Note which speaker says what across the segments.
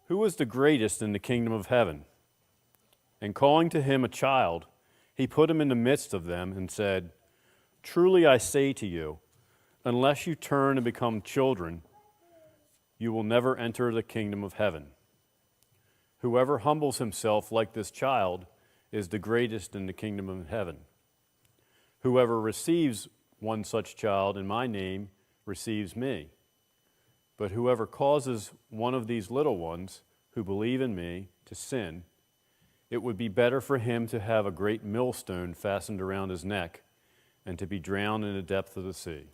Speaker 1: Who is the greatest in the kingdom of heaven? And calling to him a child, he put him in the midst of them and said, Truly I say to you, unless you turn and become children, you will never enter the kingdom of heaven. Whoever humbles himself like this child is the greatest in the kingdom of heaven. Whoever receives one such child in my name receives me. But whoever causes one of these little ones who believe in me to sin, it would be better for him to have a great millstone fastened around his neck and to be drowned in the depth of the sea.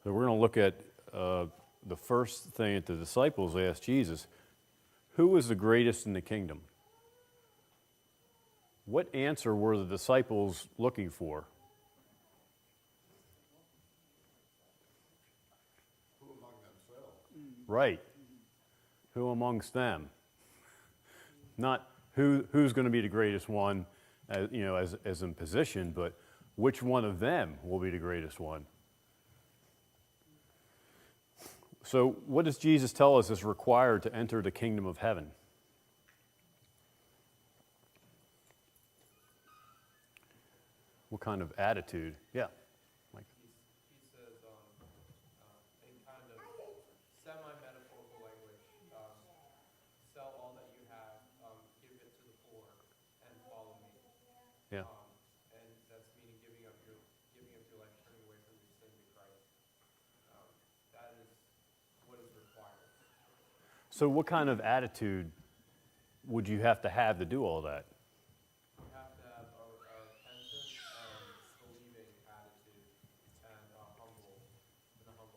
Speaker 1: So we're going to look at the first thing that the disciples asked Jesus, who is the greatest in the kingdom? What answer were the disciples looking for?
Speaker 2: Who among themselves?
Speaker 1: Right. Who amongst them? Not who's going to be the greatest one, as in position, but which one of them will be the greatest one? So what does Jesus tell us is required to enter the kingdom of heaven? What kind of attitude? Yeah. Mike.
Speaker 3: He says, in kind of semi-metaphorical language, sell all that you have, give it to the poor, and follow me.
Speaker 1: Yeah.
Speaker 3: And that's meaning giving up your life, turning away from your sin to Christ. That is what is required.
Speaker 1: So what kind of attitude would you have to do all that?
Speaker 3: You have to have a repentant and believing attitude and a humble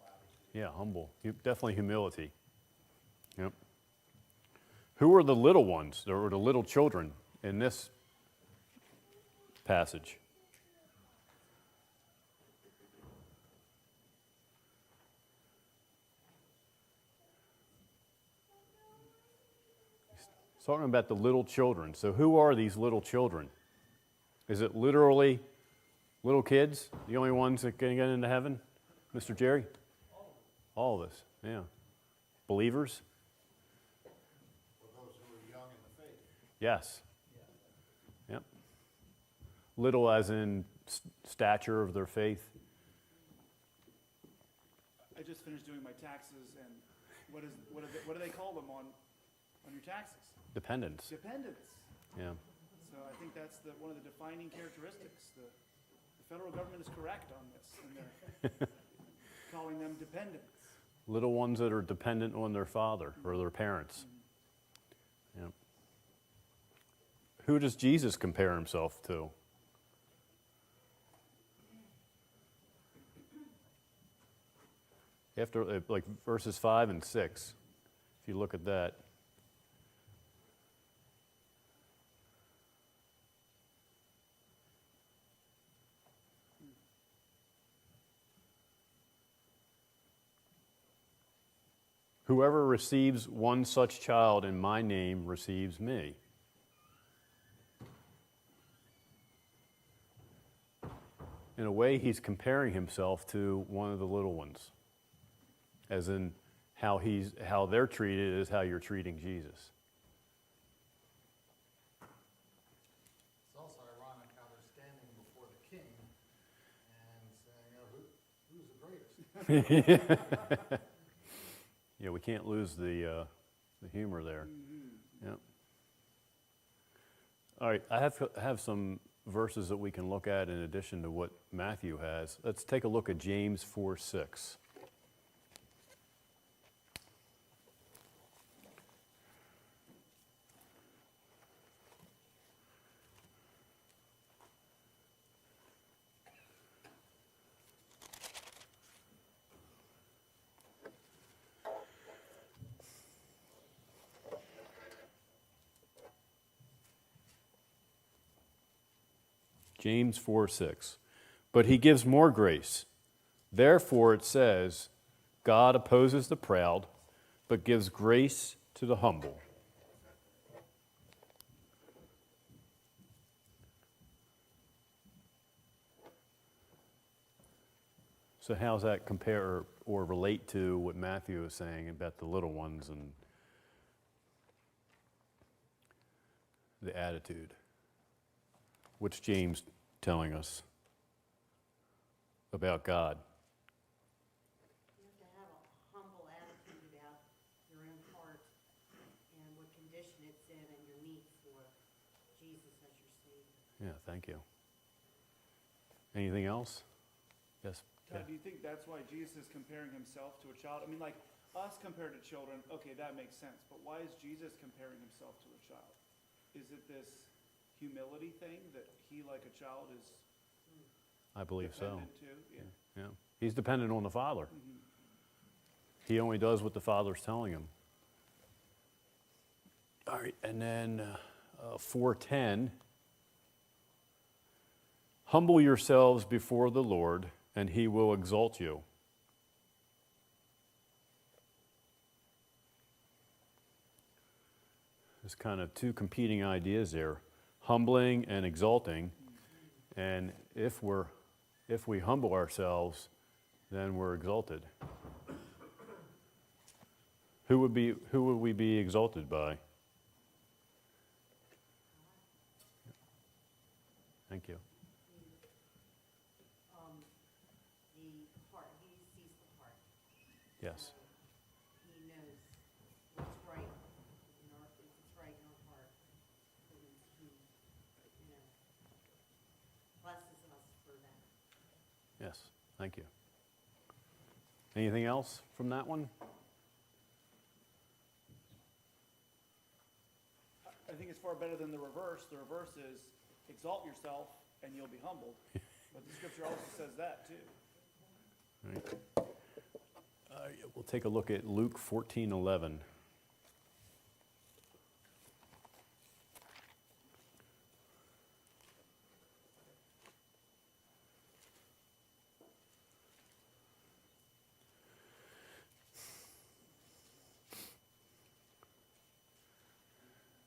Speaker 3: attitude.
Speaker 1: Yeah, humble. Definitely humility. Yep. Who are the little ones, or the little children in this passage? He's talking about the little children. So who are these little children? Is it literally little kids, the only ones that can get into heaven? Mr. Jerry? All of us, yeah. Believers?
Speaker 2: For those who are young in the faith.
Speaker 1: Yes. Yep. Little as in stature of their faith.
Speaker 4: I just finished doing my taxes, and what do they call them on your taxes?
Speaker 1: Dependents.
Speaker 4: Dependents.
Speaker 1: Yeah.
Speaker 4: So I think that's one of the defining characteristics. The federal government is correct on this, and they're calling them dependents.
Speaker 1: Little ones that are dependent on their father or their parents. Yep. Who does Jesus compare himself to? After, like, verses 5 and 6, if you look at that. Whoever receives one such child in my name receives me. In a way, he's comparing himself to one of the little ones, as in how they're treated is how you're treating Jesus.
Speaker 2: It's also ironic how they're standing before the king and saying, who's the greatest?
Speaker 1: Yeah, we can't lose the humor there. Mm-hmm. Yep. All right, I have some verses that we can look at in addition to what Matthew has. Let's take a look at James 4:6. James 4:6. But he gives more grace. Therefore it says, God opposes the proud, but gives grace to the humble. So how's that compare, or relate to what Matthew is saying about the little ones and the attitude. What's James telling us about God?
Speaker 5: You have to have a humble attitude about your own heart and what condition it's in and your need for Jesus as your Savior.
Speaker 1: Yeah, thank you. Anything else? Yes.
Speaker 4: Todd, do you think that's why Jesus is comparing himself to a child? I mean, like, us compared to children, okay, that makes sense. But why is Jesus comparing himself to a child? Is it this humility thing that he, like a child, is
Speaker 1: I believe so.
Speaker 4: dependent to? Yeah.
Speaker 1: Yeah. He's dependent on the Father.
Speaker 4: Mhm.
Speaker 1: He only does what the Father's telling him. All right, and then 4:10. Humble yourselves before the Lord, and he will exalt you. There's kind of two competing ideas there, humbling and exalting. And if we humble ourselves, then we're exalted. Who would we be exalted by? Thank you.
Speaker 5: The heart, he sees the heart.
Speaker 1: Yes.
Speaker 5: So he knows what's right in our, if it's right in our heart. And he, blesses us for that.
Speaker 1: Yes. Thank you. Anything else from that one?
Speaker 4: I think it's far better than the reverse. The reverse is exalt yourself and you'll be humbled. But the scripture also says that too.
Speaker 1: All right. We'll take a look at Luke 14:11.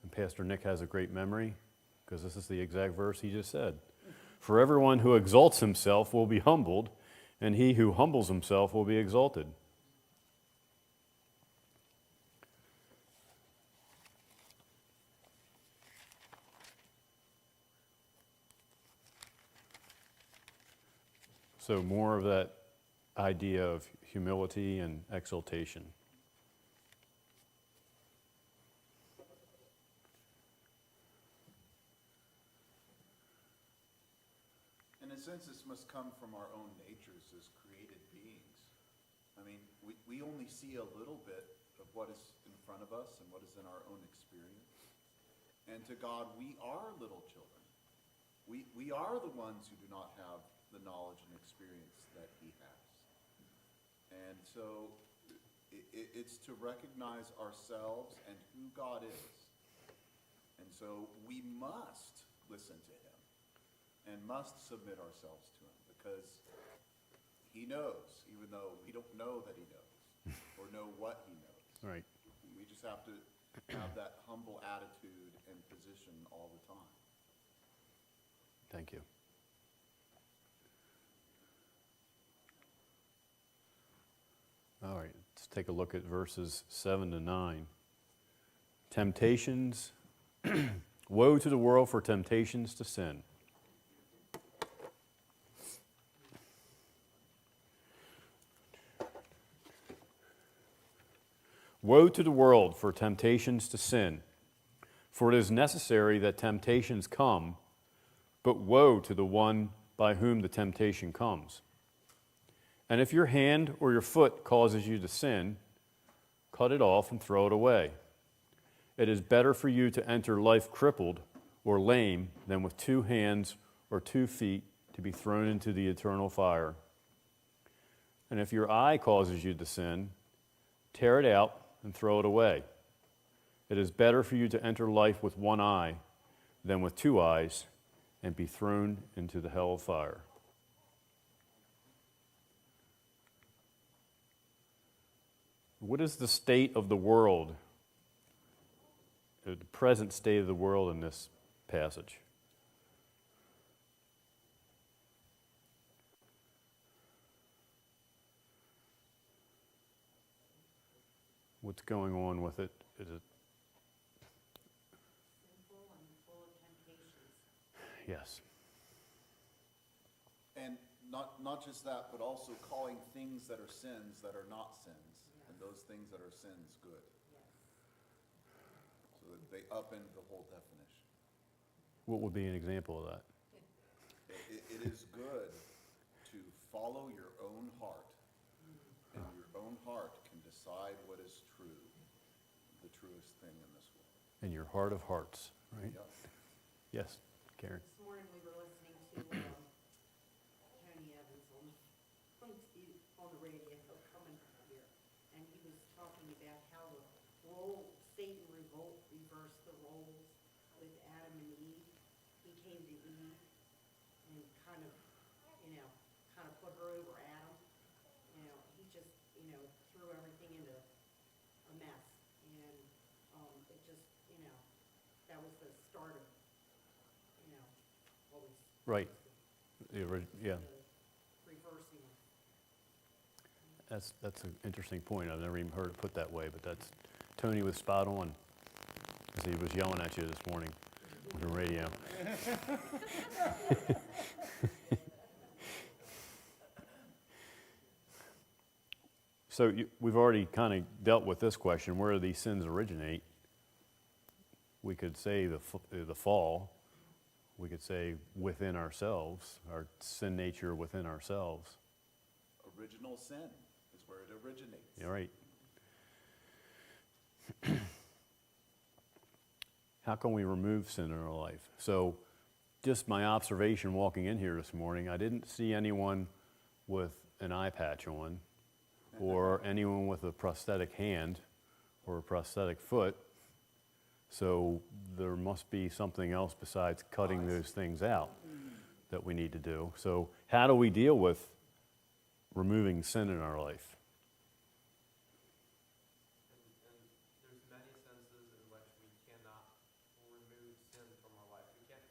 Speaker 1: And Pastor Nick has a great memory because this is the exact verse he just said. For everyone who exalts himself will be humbled, and he who humbles himself will be exalted. So more of that idea of humility and exaltation.
Speaker 6: In a sense, this must come from our own natures as created beings. I mean, we only see a little bit of what is in front of us and what is in our own experience. And to God, we are little children. We are the ones who do not have the knowledge and experience that he has. And so it's to recognize ourselves and who God is. And so we must listen to him and must submit ourselves to him because he knows, even though we don't know that he knows or know what he knows.
Speaker 1: Right.
Speaker 6: We just have to have that humble attitude and position all the time.
Speaker 1: Thank you. All right, let's take a look at verses 7 to 9. Temptations. Woe to the world for temptations to sin. Woe to the world for temptations to sin, for it is necessary that temptations come, but woe to the one by whom the temptation comes. And if your hand or your foot causes you to sin, cut it off and throw it away. It is better for you to enter life crippled or lame than with 2 hands or 2 feet to be thrown into the eternal fire. And if your eye causes you to sin, tear it out and throw it away. It is better for you to enter life with 1 eye than with 2 eyes and be thrown into the hell of fire. What is the state of the world, the present state of the world in this passage? What's going on with it? Is it,
Speaker 5: Sinful and full of temptations.
Speaker 1: yes,
Speaker 6: And not just that, but also calling things that are sins that are not sins, and those things that are sins good.
Speaker 5: Yes.
Speaker 6: So that they upend the whole definition.
Speaker 1: what would be an example of that?
Speaker 6: It is good to follow your own heart, and your own heart can decide what is true, the truest thing in this world.
Speaker 1: In your heart of hearts, right?
Speaker 6: Yep.
Speaker 1: Yes, Karen.
Speaker 5: This morning we were listening to Tony Evans on the radio coming here, and he was talking about how Satan reversed the roles with Adam and Eve. He came to Eve and kind of put her over Adam. He just, threw everything into a mess, and it just, that was the start of, what was.
Speaker 1: Right. Yeah,
Speaker 5: Reversing.
Speaker 1: that's an interesting point. I've never even heard it put that way, but Tony was spot on, as he was yelling at you this morning on the radio. So we've already kind of dealt with this question, where do these sins originate? We could say the fall. We could say within ourselves, our sin nature within ourselves.
Speaker 6: Original sin is where it originates.
Speaker 1: Yeah, right. How can we remove sin in our life? So just my observation walking in here this morning, I didn't see anyone with an eye patch on or anyone with a prosthetic hand or a prosthetic foot. So there must be something else besides cutting those things out that we need to do. So how do we deal with removing sin in our life?
Speaker 3: And there's many senses in which we cannot remove sin from our life. We can't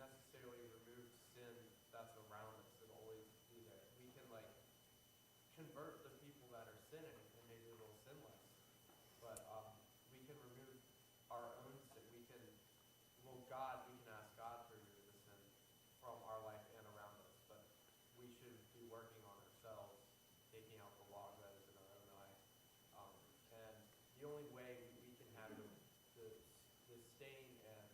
Speaker 3: necessarily remove sin that's around us. It'll always be there. We can convert the people that are sinning and maybe they'll sin less. But we can remove our own sin. We can ask God to remove the sin from our life and around us. But we should be working on ourselves, taking out the log that is in our own eye. And the only way we can have the stain and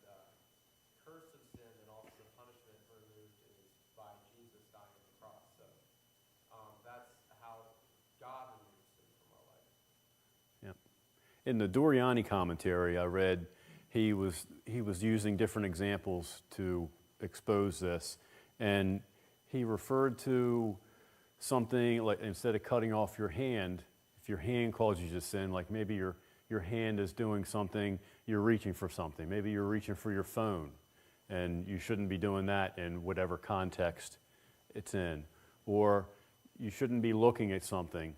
Speaker 3: curse of sin and also the punishment removed is by Jesus dying on the cross. So that's how God removes sin from our life.
Speaker 1: Yep. In the Doriani commentary I read, he was using different examples to expose this, and he referred to something like, instead of cutting off your hand, if your hand calls you to sin, like maybe your hand is doing something, you're reaching for something. Maybe you're reaching for your phone, and you shouldn't be doing that in whatever context it's in. Or you shouldn't be looking at something,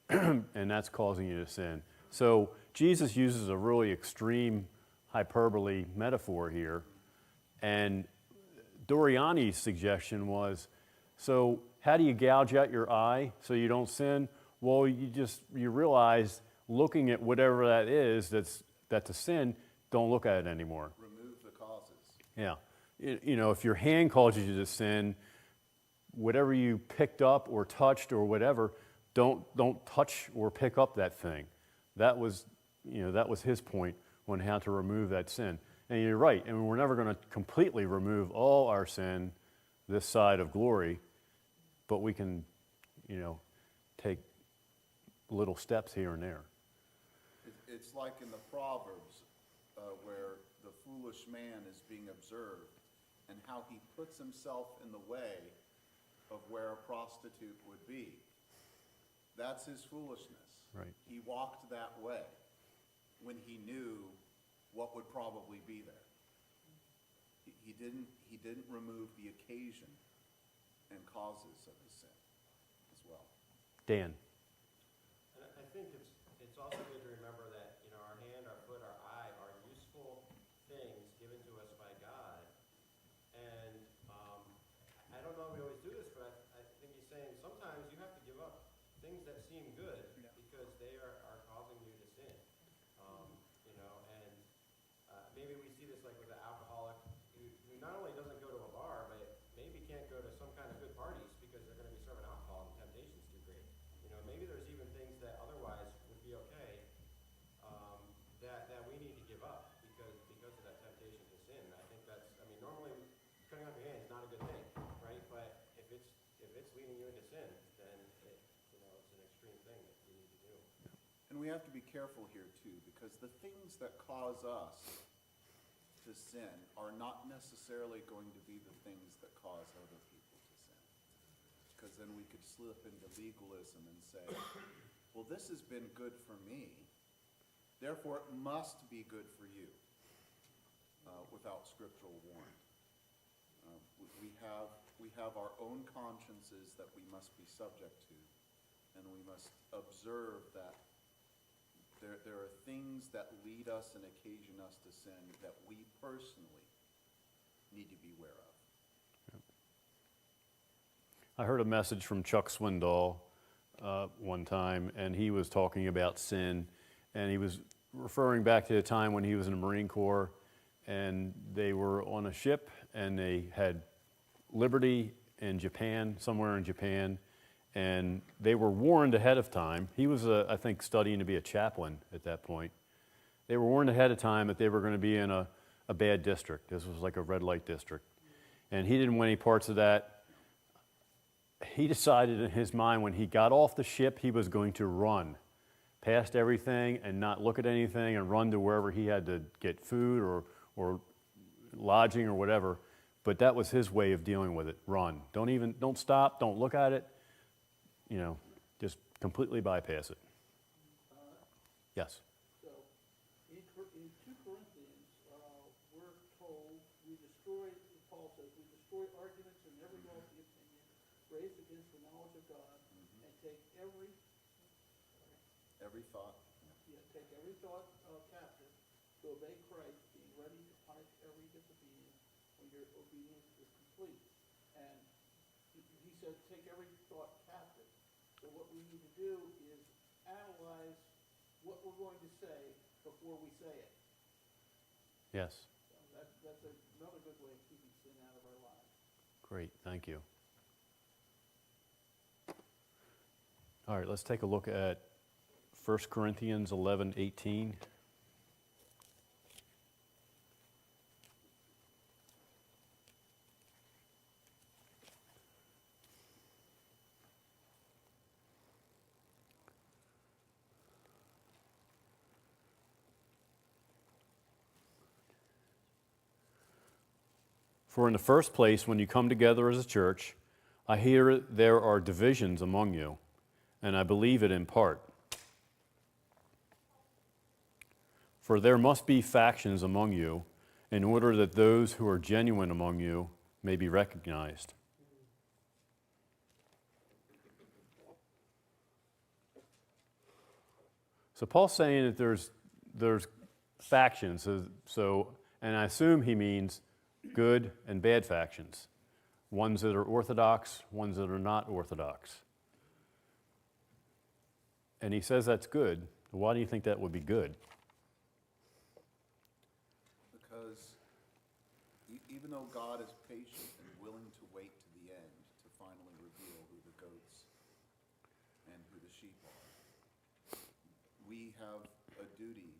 Speaker 1: and that's causing you to sin. So Jesus uses a really extreme hyperbole metaphor here, and Doriani's suggestion was, so how do you gouge out your eye so you don't sin? Well, you realize looking at whatever that is that's a sin, don't look at it anymore.
Speaker 6: Remove the causes.
Speaker 1: Yeah. If your hand calls you to sin, whatever you picked up or touched or whatever, don't touch or pick up that thing. That was his point on how to remove that sin. And you're right. I mean, we're never going to completely remove all our sin this side of glory, but we can, take little steps here and there.
Speaker 6: It's like in the Proverbs where the foolish man is being observed and how he puts himself in the way of where a prostitute would be. That's his foolishness.
Speaker 1: Right.
Speaker 6: He walked that way when he knew what would probably be there. He didn't remove the occasion and causes of his sin as well.
Speaker 1: Dan.
Speaker 7: And I think it's also good to remember that, our hand, our foot, our eye are useful things given to us by God. And I don't know if we always do this, but I think he's saying sometimes you have to give up things that seem good because they are causing you leading you into sin, then it's an extreme thing that you need to do.
Speaker 6: And we have to be careful here too, because the things that cause us to sin are not necessarily going to be the things that cause other people to sin. Because then we could slip into legalism and say, well, this has been good for me, therefore it must be good for you, without scriptural warrant. We have our own consciences that we must be subject to, and we must observe that there are things that lead us and occasion us to sin that we personally need to be aware of.
Speaker 1: I heard a message from Chuck Swindoll one time, and he was talking about sin, and he was referring back to the time when he was in the Marine Corps, and they were on a ship, and they had liberty in Japan, somewhere in Japan, and they were warned ahead of time. He was, I think, studying to be a chaplain at that point. They were warned ahead of time that they were going to be in a bad district. This was like a red light district. And he didn't want any parts of that. He decided in his mind when he got off the ship, he was going to run past everything and not look at anything and run to wherever he had to get food or lodging or whatever. But that was his way of dealing with it. Run. Don't stop. Don't look at it. Just completely bypass it. Yes.
Speaker 8: So, in 2 Corinthians, we're told Paul says, we destroy arguments and every lofty opinion raised against the knowledge of God, and take every
Speaker 6: thought.
Speaker 8: take every thought captive to obey Christ, being ready to punish every disobedience when your obedience is complete. And he said, take every thought captive. So what we need to do is analyze what we're going to say before we say it.
Speaker 1: Yes.
Speaker 8: So that's another good way of keeping sin out of our lives.
Speaker 1: Great. Thank you. All right, let's take a look at 1 Corinthians 11:18. For in the first place, when you come together as a church, I hear there are divisions among you, and I believe it in part. For there must be factions among you, in order that those who are genuine among you may be recognized. So Paul's saying that there's factions, and I assume he means good and bad factions, ones that are orthodox, ones that are not orthodox. And he says that's good. Why do you think that would be good?
Speaker 6: Because even though God is patient and willing to wait to the end to finally reveal who the goats and who the sheep are, we have a duty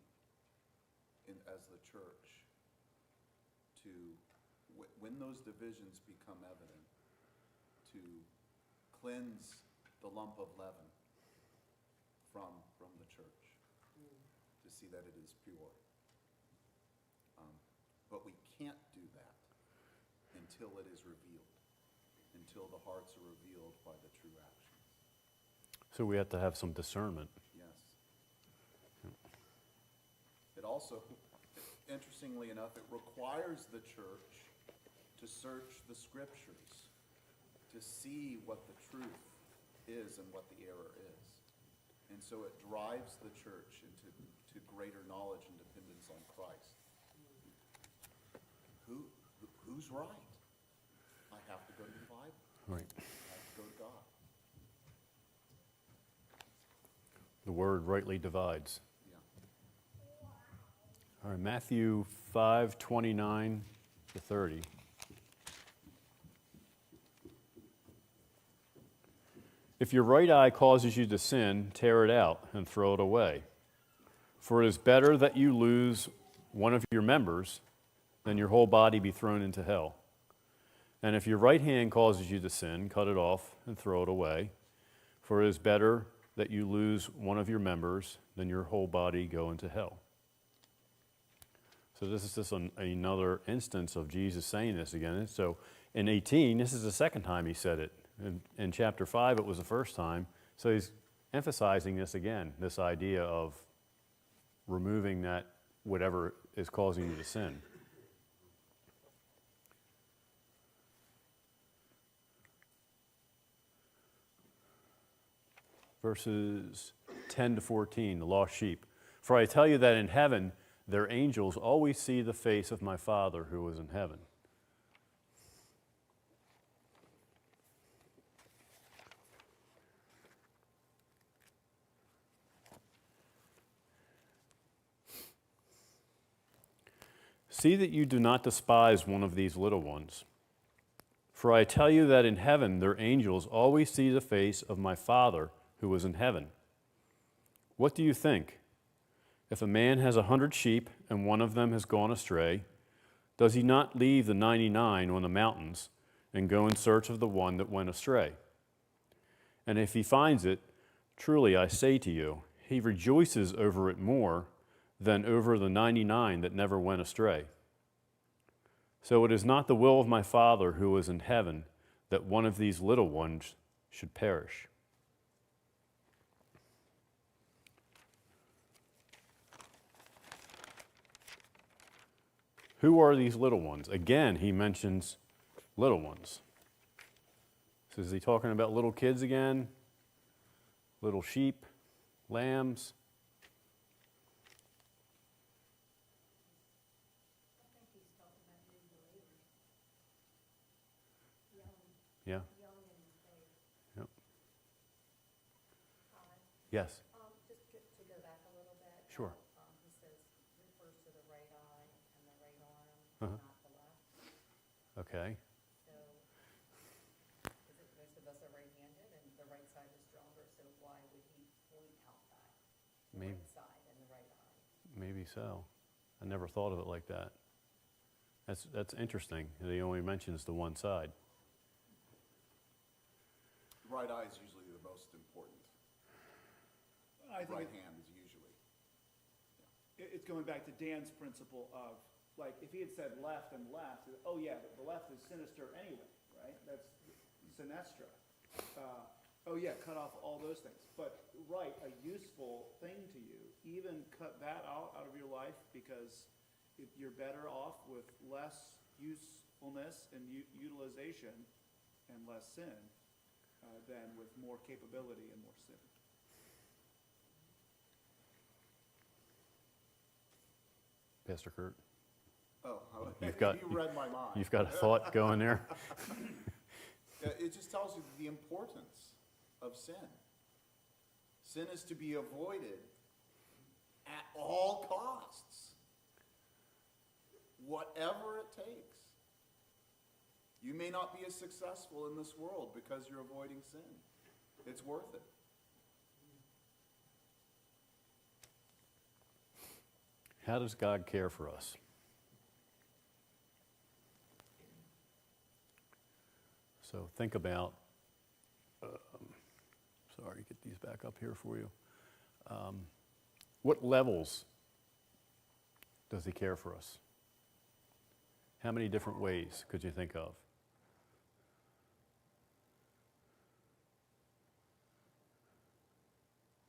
Speaker 6: as the church to, when those divisions become evident, to cleanse the lump of leaven from the church, to see that it is pure. But we can't do that until it is revealed, until the hearts are revealed by the true actions.
Speaker 1: So we have to have some discernment.
Speaker 6: Yes. It also, interestingly enough, it requires the church to search the scriptures to see what the truth is and what the error is. And so it drives the church into greater knowledge and dependence on Christ. Who's right? I have to go to the Bible.
Speaker 1: Right.
Speaker 6: I have to go to God.
Speaker 1: The word rightly divides.
Speaker 6: Yeah.
Speaker 1: All right, Matthew 5:29 to 30. If your right eye causes you to sin, tear it out and throw it away. For it is better that you lose one of your members than your whole body be thrown into hell. And if your right hand causes you to sin, cut it off and throw it away. For it is better that you lose one of your members than your whole body go into hell. So this is just another instance of Jesus saying this again. So in 18, this is the second time he said it. In chapter 5, it was the first time. So he's emphasizing this again, this idea of removing that whatever is causing you to sin. Verses 10 to 14, the lost sheep. For I tell you that in heaven, their angels always see the face of my Father who is in heaven. See that you do not despise one of these little ones. For I tell you that in heaven their angels always see the face of my Father who is in heaven. What do you think? If a man has 100 sheep and one of them has gone astray, does he not leave the 99 on the mountains and go in search of the one that went astray? And if he finds it, truly I say to you, he rejoices over it more than over the 99 that never went astray. So it is not the will of my Father who is in heaven that one of these little ones should perish. Who are these little ones? Again, he mentions little ones. So is he talking about little kids again? Little sheep, lambs?
Speaker 5: I think he's talking about new believers.
Speaker 1: Yeah.
Speaker 5: Young and saved.
Speaker 1: Yep. Yes.
Speaker 9: Just to go back a little bit.
Speaker 1: Sure.
Speaker 9: He says, refers to the right eye and the right arm,
Speaker 1: Uh-huh.
Speaker 9: not the left.
Speaker 1: Okay.
Speaker 9: So, because most of us are right-handed and the right side is stronger, so why would he point out that? The
Speaker 1: Maybe.
Speaker 9: right side and the right eye.
Speaker 1: Maybe so. I never thought of it like that. That's interesting. He only mentions the one side.
Speaker 6: The right eye is usually the most important.
Speaker 4: I think
Speaker 6: Right hand is usually.
Speaker 4: it's going back to Dan's principle of, like, if he had said left and left, oh yeah, but the left is sinister anyway, right? That's sinestra. Oh yeah, cut off all those things. But right, a useful thing to you, even cut that out of your life, because if you're better off with less usefulness and utilization and less sin than with more capability and more sin.
Speaker 1: Pastor Kurt,
Speaker 6: Oh,
Speaker 1: You've got-
Speaker 6: you read my mind.
Speaker 1: you've got a thought going there?
Speaker 6: Yeah, it just tells you the importance of sin. Sin is to be avoided at all costs, whatever it takes. You may not be as successful in this world because you're avoiding sin. It's worth it.
Speaker 1: How does God care for us? So think about, sorry, get these back up here for you. What levels does he care for us? How many different ways could you think of?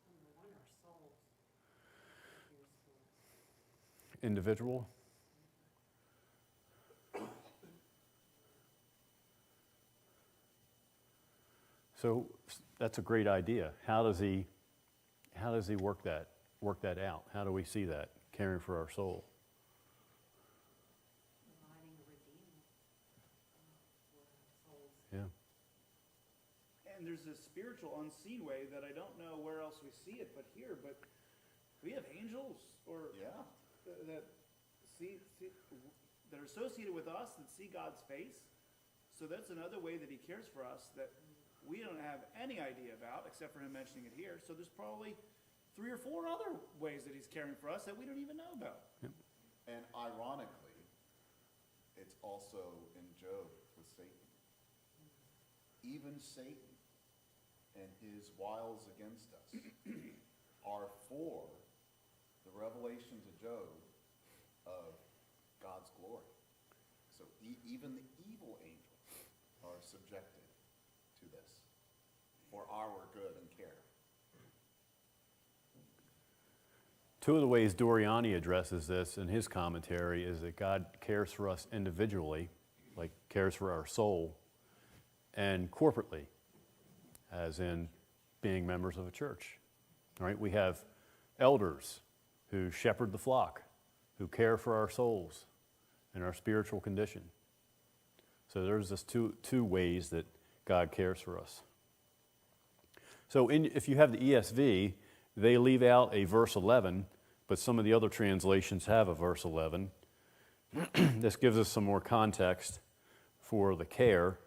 Speaker 5: Number one, our souls. Here's the-
Speaker 1: Individual? So that's a great idea. How does he work that out? How do we see that, caring for our soul?
Speaker 5: Providing a redeemer for our souls.
Speaker 1: Yeah.
Speaker 4: And there's this spiritual unseen way that I don't know where else we see it but here, but we have angels or
Speaker 6: Yeah.
Speaker 4: that see that are associated with us that see God's face. So that's another way that he cares for us that we don't have any idea about, except for him mentioning it here. So there's probably 3 or 4 other ways that he's caring for us that we don't even know about.
Speaker 6: And ironically, it's also in Job with Satan. even Satan and his wiles against us are for the revelation to Job of God's glory. So even the evil angels are subjected to this for our good and care.
Speaker 1: Two of the ways Doriani addresses this in his commentary is that God cares for us individually, like cares for our soul, and corporately, as in being members of a church. All right, we have elders who shepherd the flock, who care for our souls and our spiritual condition. So there's this two ways that God cares for us. So if you have the ESV, they leave out a verse 11, but some of the other translations have a verse 11. This gives us some more context for the care.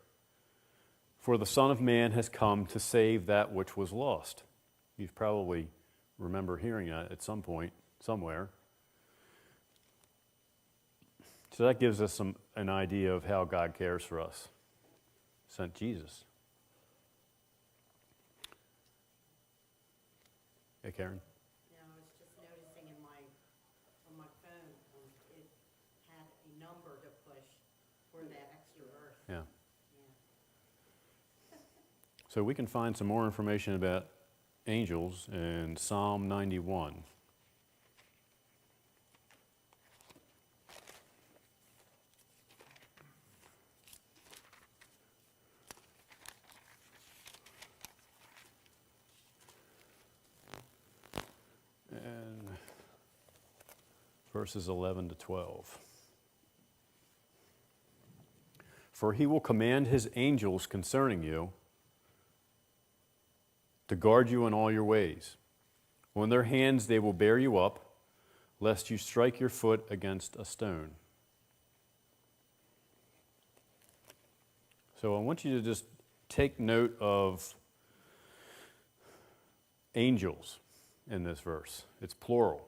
Speaker 1: For the Son of Man has come to save that which was lost. You probably remember hearing that at some point, somewhere. So that gives us an idea of how God cares for us. Sent Jesus. Hey, Karen.
Speaker 5: No, I was just noticing on my phone, it had a number to push for that extra verse.
Speaker 1: Yeah.
Speaker 5: Yeah.
Speaker 1: So we can find some more information about angels in Psalm 91. And verses 11 to 12. For he will command his angels concerning you to guard you in all your ways. On their hands they will bear you up, lest you strike your foot against a stone. So I want you to just take note of angels in this verse. It's plural.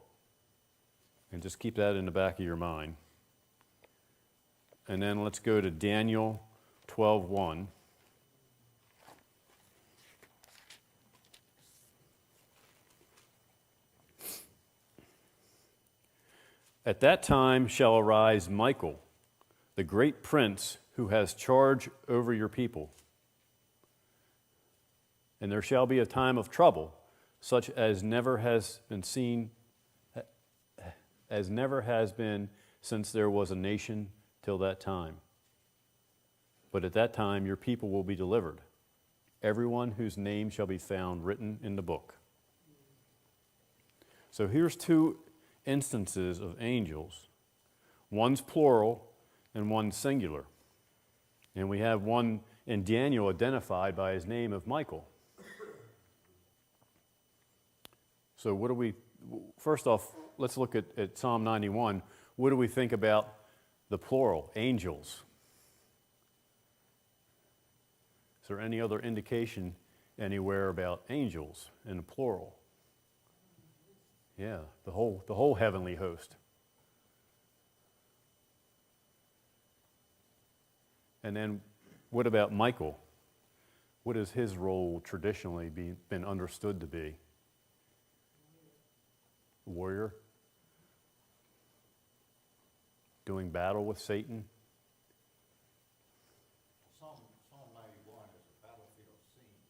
Speaker 1: And just keep that in the back of your mind. And then let's go to Daniel 12:1. At that time shall arise Michael, the great prince who has charge over your people. And there shall be a time of trouble, such as never has been since there was a nation till that time. But at that time your people will be delivered, everyone whose name shall be found written in the book. So here's two instances of angels. One's plural and one's singular. And we have one in Daniel identified by his name of Michael. So first off, let's look at Psalm 91. What do we think about the plural, angels? Is there any other indication anywhere about angels in the plural? Yeah, the whole heavenly host. And then what about Michael? What has his role traditionally been understood to be? Warrior? Doing battle with Satan?
Speaker 2: Psalm 91 is a battlefield scene.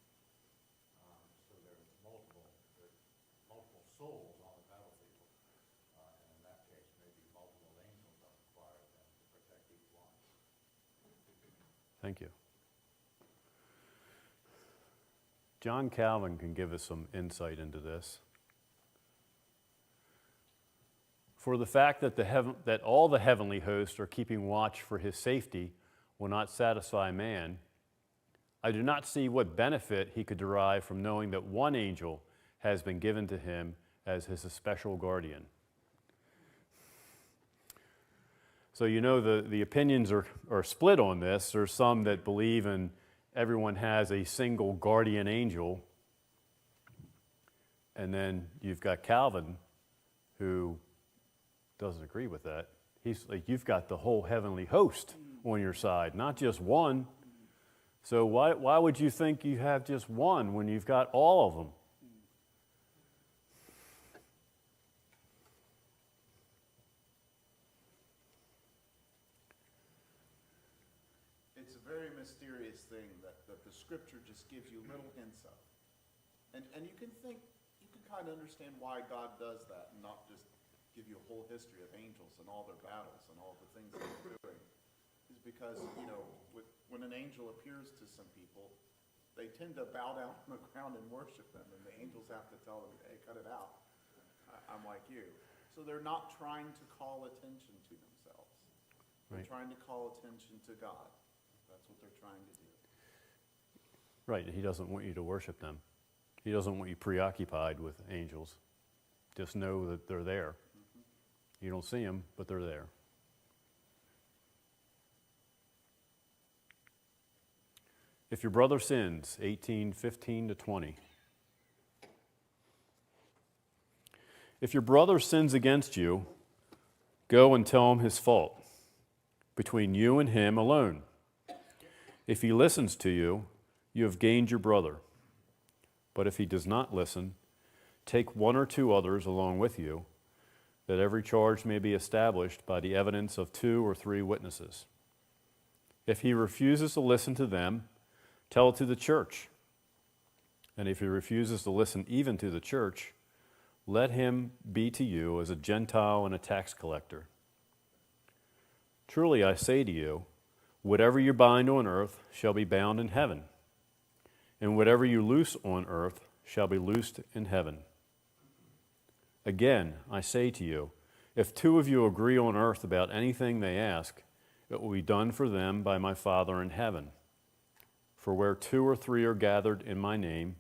Speaker 2: So there's multiple souls on the battlefield. And in that case, maybe multiple angels are required then to protect each one.
Speaker 1: Thank you. John Calvin can give us some insight into this. For the fact that that all the heavenly hosts are keeping watch for his safety will not satisfy man, I do not see what benefit he could derive from knowing that one angel has been given to him as his special guardian. So you know the opinions are split on this. There's some that believe in everyone has a single guardian angel. And then you've got Calvin, who doesn't agree with that. He's like, you've got the whole heavenly host on your side, not just one. So why would you think you have just one when you've got all of them?
Speaker 6: It's a very mysterious thing that the scripture just gives you little hints of. And you can kind of understand why God does that and not just give you a whole history of angels and all their battles and all the things that they're doing. Is because, when an angel appears to some people, they tend to bow down on the ground and worship them, and the angels have to tell them, hey, cut it out. I'm like you. So they're not trying to call attention to themselves. They're
Speaker 1: Right.
Speaker 6: trying to call attention to God. That's what they're trying to do.
Speaker 1: Right, he doesn't want you to worship them. He doesn't want you preoccupied with angels. Just know that they're there. You don't see them, but they're there. If your brother sins, 18:15 to 20. If your brother sins against you, go and tell him his fault, between you and him alone. If he listens to you, you have gained your brother. But if he does not listen, take one or two others along with you, that every charge may be established by the evidence of 2 or 3 witnesses. If he refuses to listen to them, tell it to the church. And if he refuses to listen even to the church, let him be to you as a Gentile and a tax collector. Truly I say to you, whatever you bind on earth shall be bound in heaven, and whatever you loose on earth shall be loosed in heaven. Again, I say to you, if 2 of you agree on earth about anything they ask, it will be done for them by my Father in heaven. For where 2 or 3 are gathered in my name,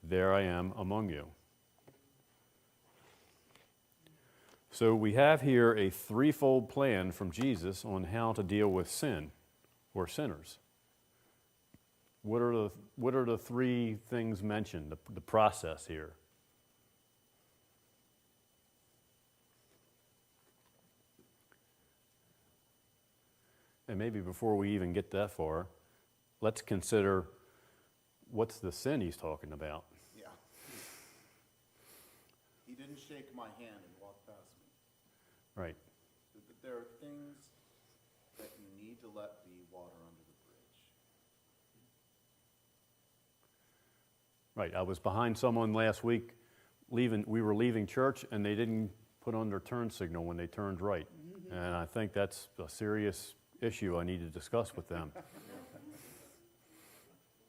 Speaker 1: there I am among you. So we have here a threefold plan from Jesus on how to deal with sin or sinners. What are the 3 things mentioned, the process here? And maybe before we even get that far, let's consider what's the sin he's talking about.
Speaker 6: Yeah. He didn't shake my hand and walk past me.
Speaker 1: Right.
Speaker 6: There are things that you need to let be water under the bridge.
Speaker 1: Right. I was behind someone last week we were leaving church and they didn't put on their turn signal when they turned right. And I think that's a serious issue I need to discuss with them.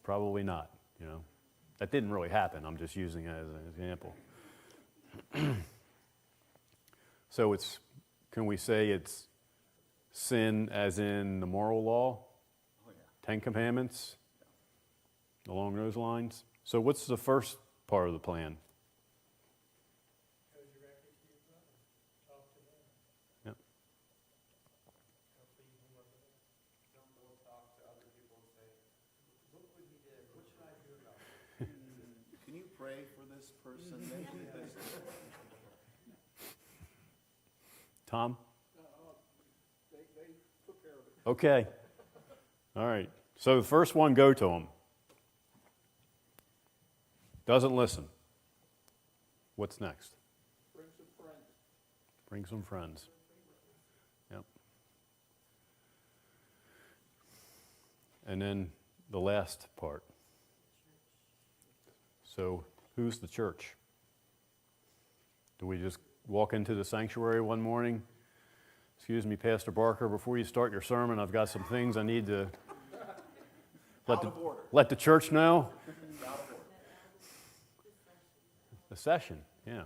Speaker 1: Probably not, That didn't really happen. I'm just using it as an example. So can we say it's sin as in the moral law?
Speaker 6: Oh, yeah.
Speaker 1: 10 Commandments? Along those lines? So what's the first part of the plan?
Speaker 3: Go directly to your brother, talk to them.
Speaker 1: Yep.
Speaker 3: Don't leave him over there. Don't go talk to other people and say, look what he did, what should I do about it?
Speaker 6: Can you pray for this person? They did this.
Speaker 1: Tom?
Speaker 8: They took care of it.
Speaker 1: Okay. All right. So the first one, go to him. Doesn't listen. What's next?
Speaker 8: Bring some friends.
Speaker 1: Bring some friends. Yep. And then the last part. So who's the church? Do we just walk into the sanctuary one morning? Excuse me, Pastor Barker, before you start your sermon, I've got some things I need to let the church know. The session, yeah.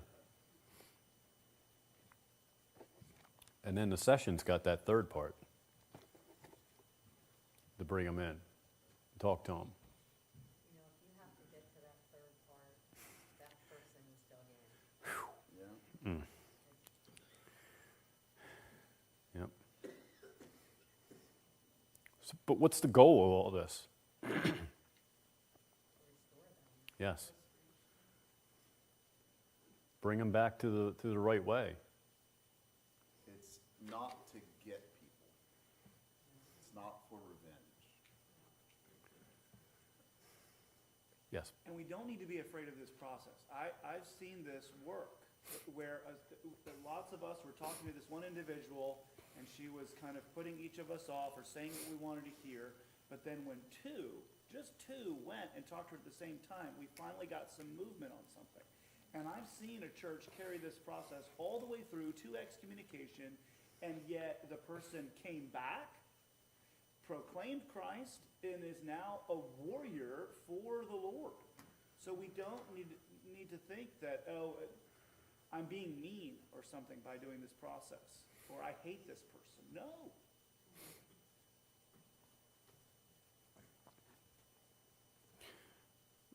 Speaker 1: And then the session's got that third part. To bring them in, talk to them.
Speaker 9: If you have to get to that third part, that person is dug in.
Speaker 6: Yeah.
Speaker 1: Yep. So, but what's the goal of all this?
Speaker 9: Restore them.
Speaker 1: Yes. Bring them back to the right way.
Speaker 6: It's not to get people. It's not for revenge.
Speaker 1: Yes.
Speaker 4: And we don't need to be afraid of this process. I've seen this work, where lots of us were talking to this one individual, and she was kind of putting each of us off or saying what we wanted to hear. But then when just two went and talked to her at the same time, we finally got some movement on something. And I've seen a church carry this process all the way through to excommunication, and yet the person came back, proclaimed Christ, and is now a warrior for the Lord. So we don't need to think that, oh, I'm being mean or something by doing this process, or I hate this person. No.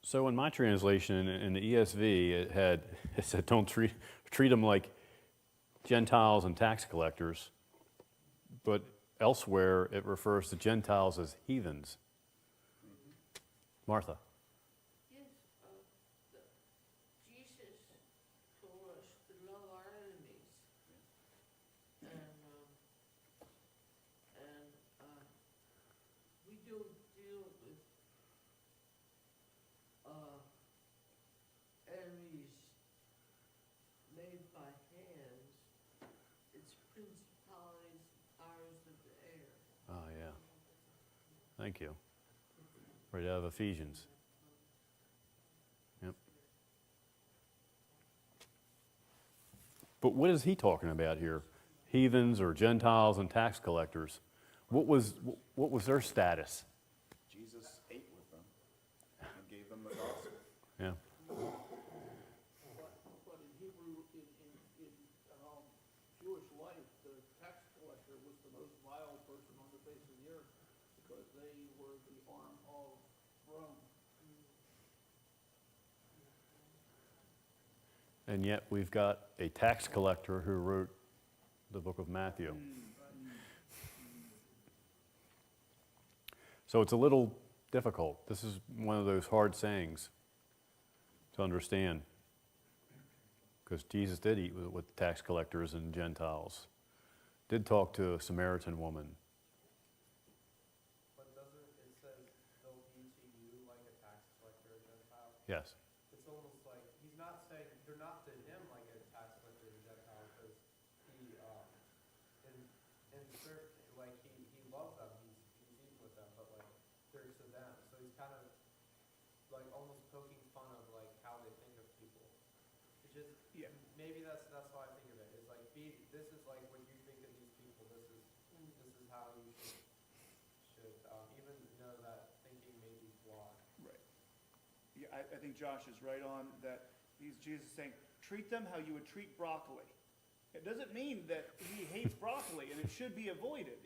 Speaker 1: So in my translation, in the ESV, it said, don't treat them like Gentiles and tax collectors. But elsewhere, it refers to Gentiles as heathens. Martha.
Speaker 10: Yes, Jesus told us to love our enemies. And we do deal with enemies made by hands. It's principalities, powers of the air.
Speaker 1: Oh, yeah. Thank you. Right out of Ephesians. Yep. But what is he talking about here? Heathens or Gentiles and tax collectors. What was their status?
Speaker 6: Jesus ate with them and gave them the gospel.
Speaker 1: Yeah.
Speaker 8: But in Hebrew, in Jewish life, the tax collector was the most vile person on the face of the earth, because they were the arm of Rome.
Speaker 1: And yet we've got a tax collector who wrote the book of Matthew. So it's a little difficult. This is one of those hard sayings to understand. Because Jesus did eat with tax collectors and Gentiles. Did talk to a Samaritan woman.
Speaker 3: But doesn't it says they'll be to you like a tax collector or Gentile?
Speaker 1: Yes.
Speaker 3: It's almost like, he's not saying, they're not to him like a tax collector or Gentile, because he, in certain, like, he loves them, he's eating with them, but like, they're to them. So he's kind of, like, almost poking fun of, like, how they think of people. It's just,
Speaker 4: Yeah.
Speaker 3: maybe that's how I think of it. It's like, this is like what you think of these people. This is how you should even know that thinking may be flawed.
Speaker 4: Right. Yeah, I think Josh is right on that. Jesus is saying, treat them how you would treat broccoli. It doesn't mean that he hates broccoli and it should be avoided,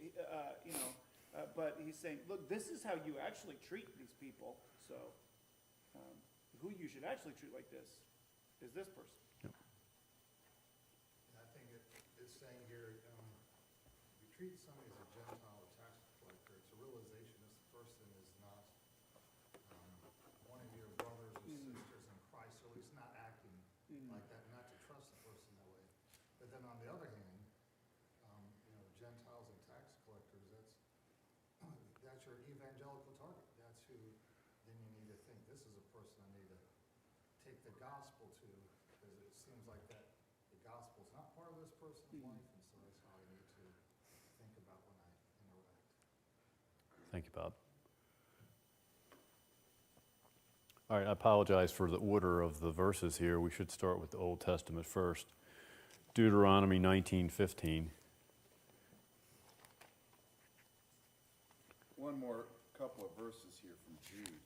Speaker 4: but he's saying, look, this is how you actually treat these people. So who you should actually treat like this is this person.
Speaker 2: And I think it's saying here, you treat somebody as a Gentile or tax collector, it's a realization this person is not one of your brothers or sisters in Christ, or at least not acting like that, not to trust the person that way. But then on the other hand, Gentiles and tax collectors, that's your evangelical target. That's who, then you need to think, this is a person I need to take the gospel to, because it seems like that the gospel's not part of this person's life, and so that's how I need to think about when I interact.
Speaker 1: Thank you, Bob. All right, I apologize for the order of the verses here. We should start with the Old Testament first. Deuteronomy 19:15.
Speaker 6: One more couple of verses here from Jude.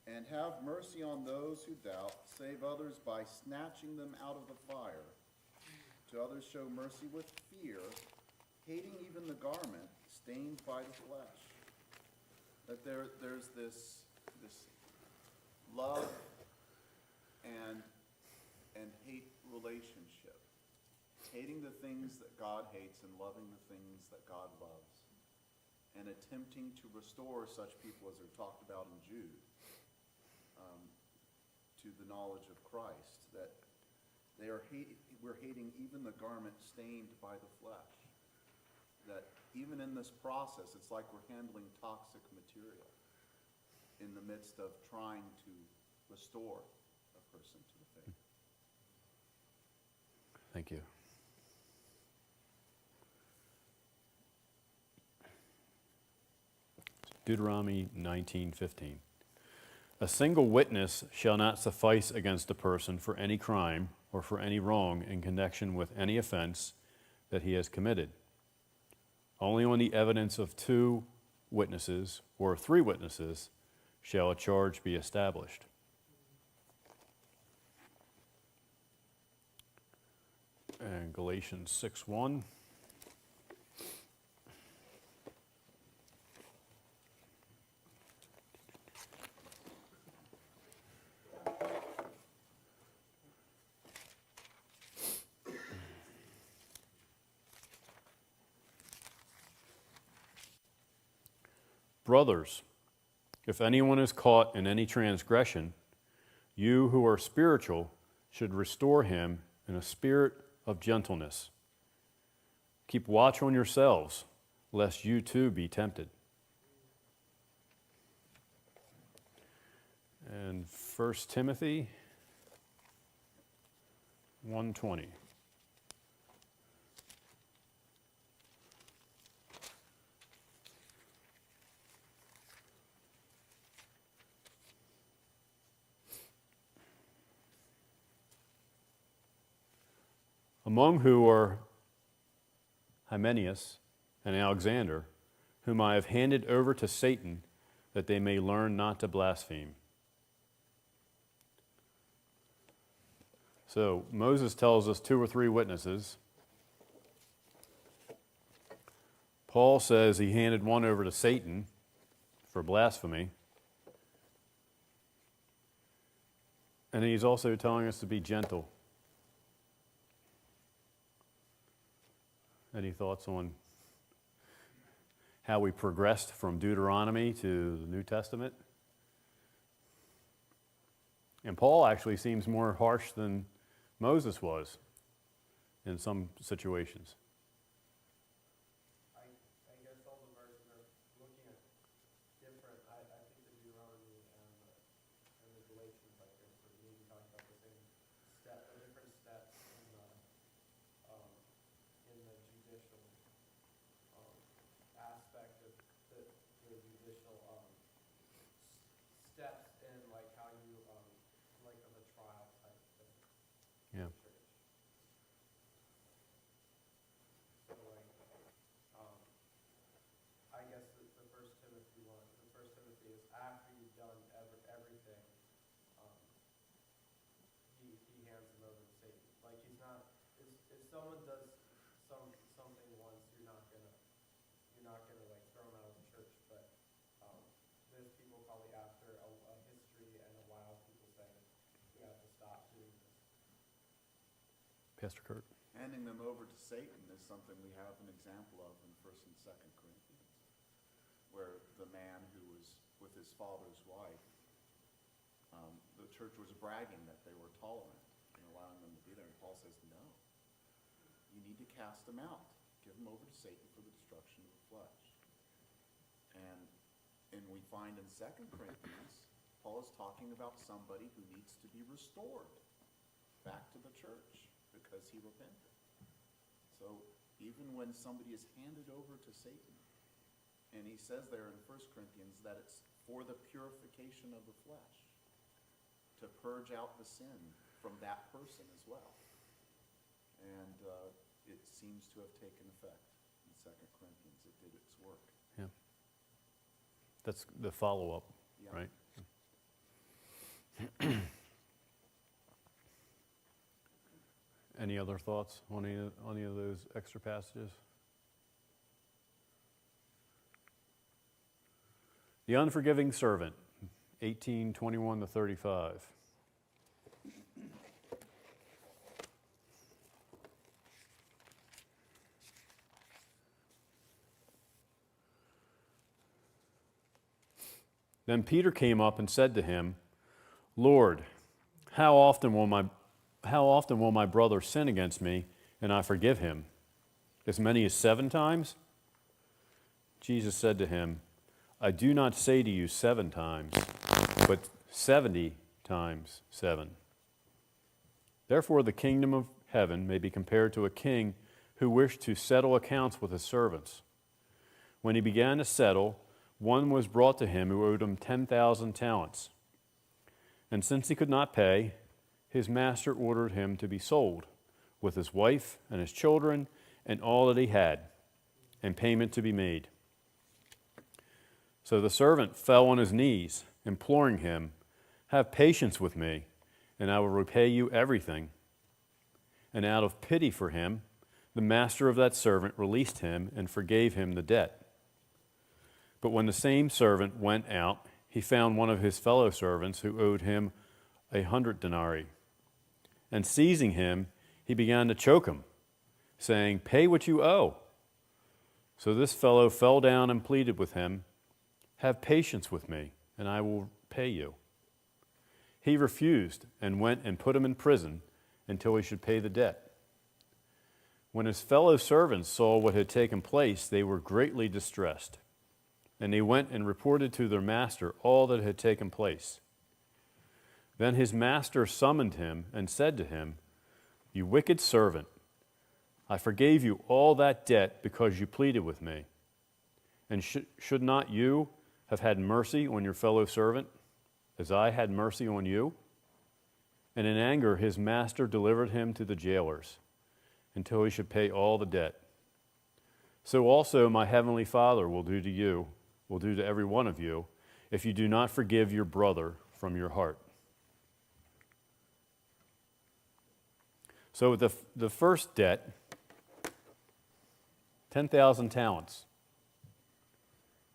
Speaker 6: And have mercy on those who doubt, save others by snatching them out of the fire. To others show mercy with fear, hating even the garment stained by the flesh. That there's this love and hate relationship. Hating the things that God hates and loving the things that God loves. And attempting to restore such people as are talked about in Jude to the knowledge of Christ. That we're hating even the garment stained by the flesh. That even in this process, it's like we're handling toxic material. in the midst of trying to restore a person to the faith.
Speaker 1: Thank you. Deuteronomy 19:15. A single witness shall not suffice against a person for any crime or for any wrong in connection with any offense that he has committed. Only on the evidence of 2 witnesses or 3 witnesses shall a charge be established. And Galatians 6:1. Brothers, if anyone is caught in any transgression, you who are spiritual should restore him in a spirit of gentleness. Keep watch on yourselves, lest you too be tempted. And 1 Timothy 1:20. Among who are Hymenaeus and Alexander, whom I have handed over to Satan, that they may learn not to blaspheme. So Moses tells us 2 or 3 witnesses. Paul says he handed one over to Satan for blasphemy. And he's also telling us to be gentle. Any thoughts on how we progressed from Deuteronomy to the New Testament? And Paul actually seems more harsh than Moses was in some situations.
Speaker 3: I guess all the verses are looking at different, I think the Deuteronomy and the Galatians, I think, are maybe talking about the same different steps in the judicial aspect of the judicial steps in like how you like of a trial type thing.
Speaker 1: Yeah.
Speaker 3: Church. So like I guess the First Timothy is after you've done everything, he hands them over to Satan. Like he's not. If someone does something once, you're not gonna like throw them out of the church. But there's people probably after a history and a while, people saying you have to stop doing this.
Speaker 1: Pastor Kurt?
Speaker 6: Handing them over to Satan is something we have an example of in 1st and 2nd Corinthians, where the man who was with his father's wife, the church was bragging that they were tolerant and allowing them to be there, and Paul says, no, you need to cast them out. Give them over to Satan for the destruction of the flesh. And we find in 2 Corinthians, Paul is talking about somebody who needs to be restored back to the church because he repented. So even when somebody is handed over to Satan, and he says there in 1 Corinthians that it's for the purification of the flesh, to purge out the sin from that person as well. And it seems to have taken effect in 2 Corinthians. It did its work.
Speaker 1: Yeah. That's the follow-up,
Speaker 6: Yeah.
Speaker 1: right? Any other thoughts on any of those extra passages? The unforgiving servant, 18:21 to 35. Then Peter came up and said to him, Lord, how often will my brother sin against me and I forgive him? As many as 7 times? Jesus said to him, I do not say to you 7 times, but 70 times 7. Therefore, the kingdom of heaven may be compared to a king who wished to settle accounts with his servants. When he began to settle, one was brought to him who owed him 10,000 talents. And since he could not pay, his master ordered him to be sold, with his wife and his children and all that he had, and payment to be made. So the servant fell on his knees, imploring him, "Have patience with me, and I will repay you everything." And out of pity for him, the master of that servant released him and forgave him the debt. But when the same servant went out, he found one of his fellow servants who owed him 100 denarii. And seizing him, he began to choke him, saying, "Pay what you owe." So this fellow fell down and pleaded with him, "Have patience with me, and I will pay you." He refused and went and put him in prison until he should pay the debt. When his fellow servants saw what had taken place, they were greatly distressed, and they went and reported to their master all that had taken place. Then his master summoned him and said to him, "You wicked servant, I forgave you all that debt because you pleaded with me. And should not you have had mercy on your fellow servant, as I had mercy on you?" And in anger his master delivered him to the jailers, until he should pay all the debt. So also my heavenly Father will do to every one of you, if you do not forgive your brother from your heart. So the first debt, 10,000 talents.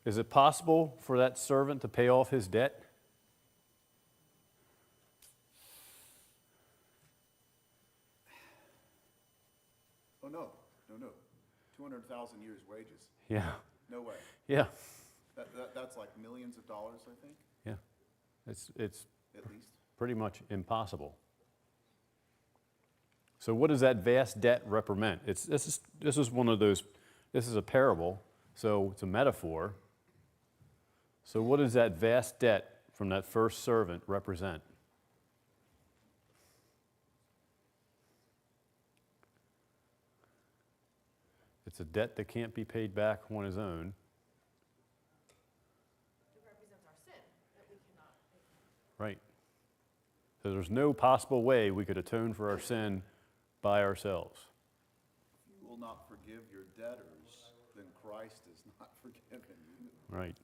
Speaker 1: Is it possible for that servant to pay off his debt?
Speaker 6: Oh, no. 200,000 years' wages.
Speaker 1: Yeah,
Speaker 6: No way.
Speaker 1: yeah,
Speaker 6: That's like millions of dollars, I think,
Speaker 1: yeah. It's
Speaker 6: at least.
Speaker 1: pretty much impossible. So what does that vast debt represent? This is one of those. This is a parable, so it's a metaphor. So what does that vast debt from that first servant represent? It's a debt that can't be paid back on his own.
Speaker 9: It represents our sin that we cannot pay.
Speaker 1: Right. So there's no possible way we could atone for our sin by ourselves.
Speaker 6: If you will not forgive your debtors, then Christ is not forgiven you.
Speaker 1: Right.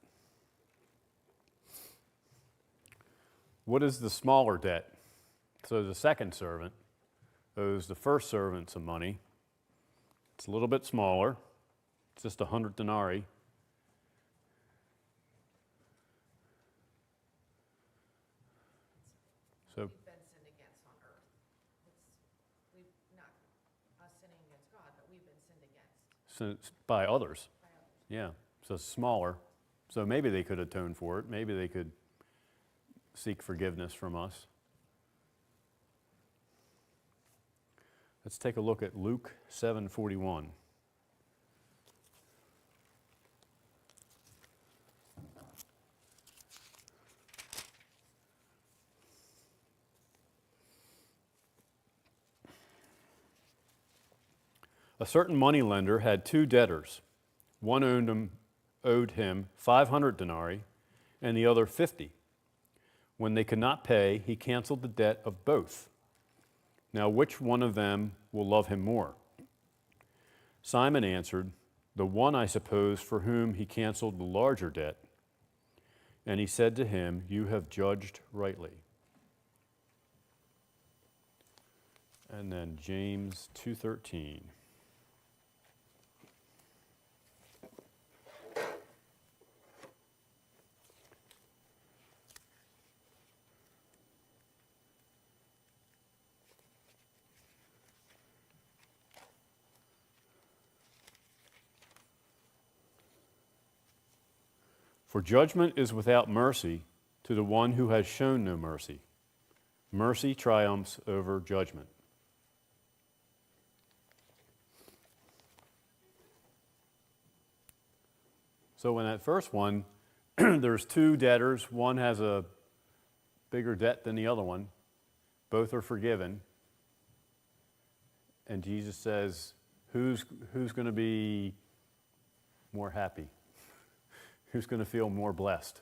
Speaker 1: What is the smaller debt? So the second servant owes the first servant some money. It's a little bit smaller. It's just 100 denarii. So
Speaker 9: We've been sinned against on earth. We've not us sinning against God, but we've been sinned against
Speaker 1: by others.
Speaker 9: by others.
Speaker 1: Yeah. So it's smaller. So maybe they could atone for it. Maybe they could seek forgiveness from us. Let's take a look at Luke 7:41. A certain moneylender had two debtors. One owed him 500 denarii, and the other 50. When they could not pay, he canceled the debt of both. Now, which one of them will love him more? Simon answered, "The one, I suppose, for whom he canceled the larger debt." And he said to him, "You have judged rightly." And then James 2:13. For judgment is without mercy to the one who has shown no mercy. Mercy triumphs over judgment. So in that first one, there's two debtors. One has a bigger debt than the other one. Both are forgiven. And Jesus says, who's going to be more happy? Who's going to feel more blessed?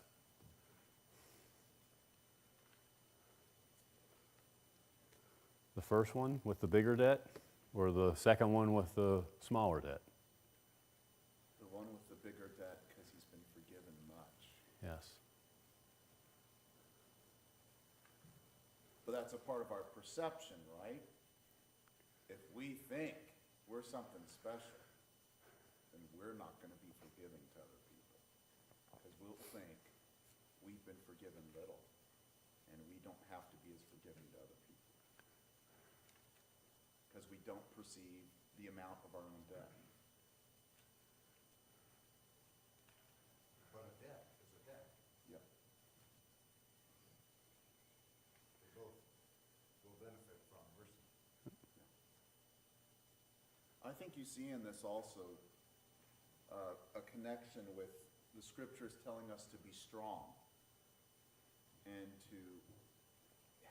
Speaker 1: The first one with the bigger debt, or the second one with the smaller debt?
Speaker 6: The one with the bigger debt, because he's been forgiven much.
Speaker 1: Yes.
Speaker 6: But that's a part of our perception, right? If we think we're something special, then we're not going to be forgiving to other people. Because we'll think we've been forgiven little, and we don't have to be as forgiving to other people. Because we don't perceive the amount of our own debt.
Speaker 2: But a debt is a debt.
Speaker 6: Yep.
Speaker 2: They both will benefit from mercy.
Speaker 6: I think you see in this also a connection with the scriptures telling us to be strong and to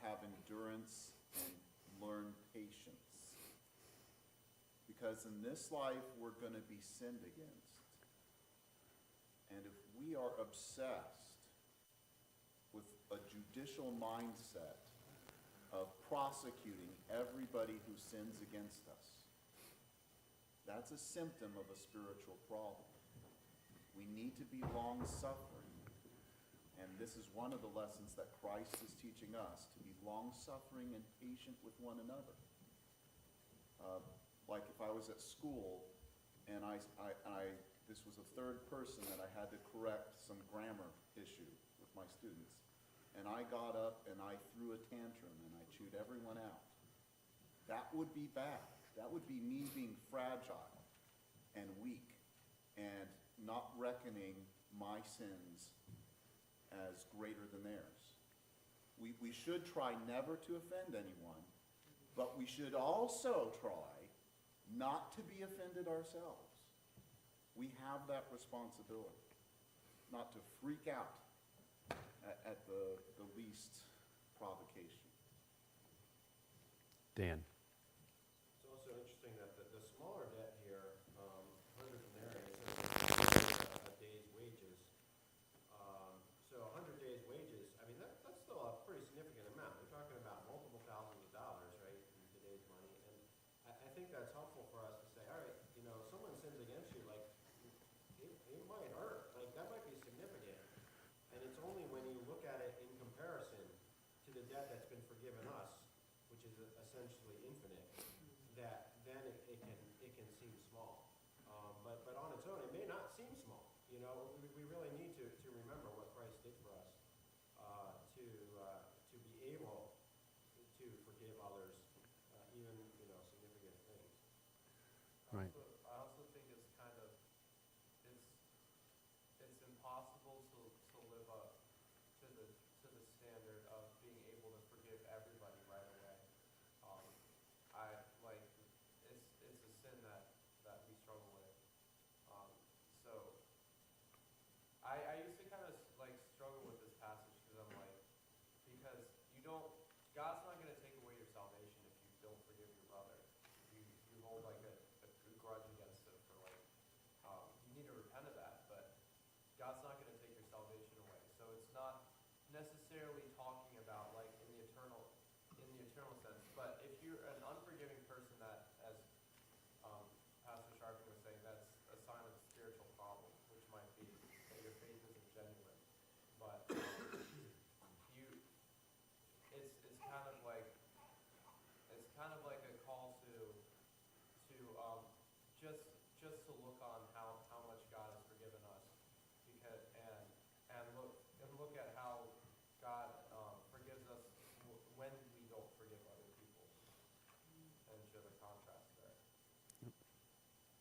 Speaker 6: have endurance and learn patience. Because in this life, we're going to be sinned against. And if we are obsessed with a judicial mindset of prosecuting everybody who sins against us, that's a symptom of a spiritual problem. We need to be long-suffering. And this is one of the lessons that Christ is teaching us, to be long-suffering and patient with one another. Like if I was at school and this was a third person that I had to correct some grammar issue with my students. And I got up and I threw a tantrum and I chewed everyone out. That would be bad. That would be me being fragile and weak and not reckoning my sins as greater than theirs. We should try never to offend anyone, but we should also try not to be offended ourselves. We have that responsibility, not to freak out at the least provocation.
Speaker 1: Dan.
Speaker 7: It's also interesting that the smaller debt here, 100 denarius, is a day's wages. So 100 days' wages, I mean, that's still a pretty significant amount. We're talking about multiple thousands of dollars, right, in today's money. And I think that's helpful for us to say, all right, you know, if someone sins against you, like, it might hurt. Like, that might be significant. And it's only when you look at it in comparison to the debt that's been forgiven us, which is essentially infinite, that then it can seem small. But on its own, it may not seem small. You know, we really need to remember what Christ did for us to be able to forgive others, even, you know, significant things.
Speaker 1: Right.
Speaker 3: I also think it's kind of, it's impossible to live up to the standard of being able to forgive everybody right away. It's a sin that we struggle with. So I used to kind of like struggle with this passage because God's not going to take away your salvation if you don't forgive your brother. You hold like a grudge against him for like, you need to repent of that, but God's not going to take your salvation away. So it's not necessarily talking about like in the eternal sense, but if you're an unforgiving person, that, as Pastor Sharping was saying, that's a sign of a spiritual problem, which might be that your faith isn't genuine. But it's kind of like a call to just to look on how much God has forgiven us, because and look at how God forgives us when we don't forgive other people, and show the contrast there.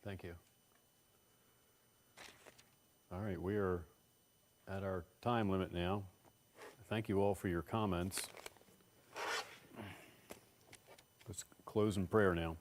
Speaker 1: Thank you. All right, we are at our time limit now. Thank you all for your comments. Let's close in prayer now.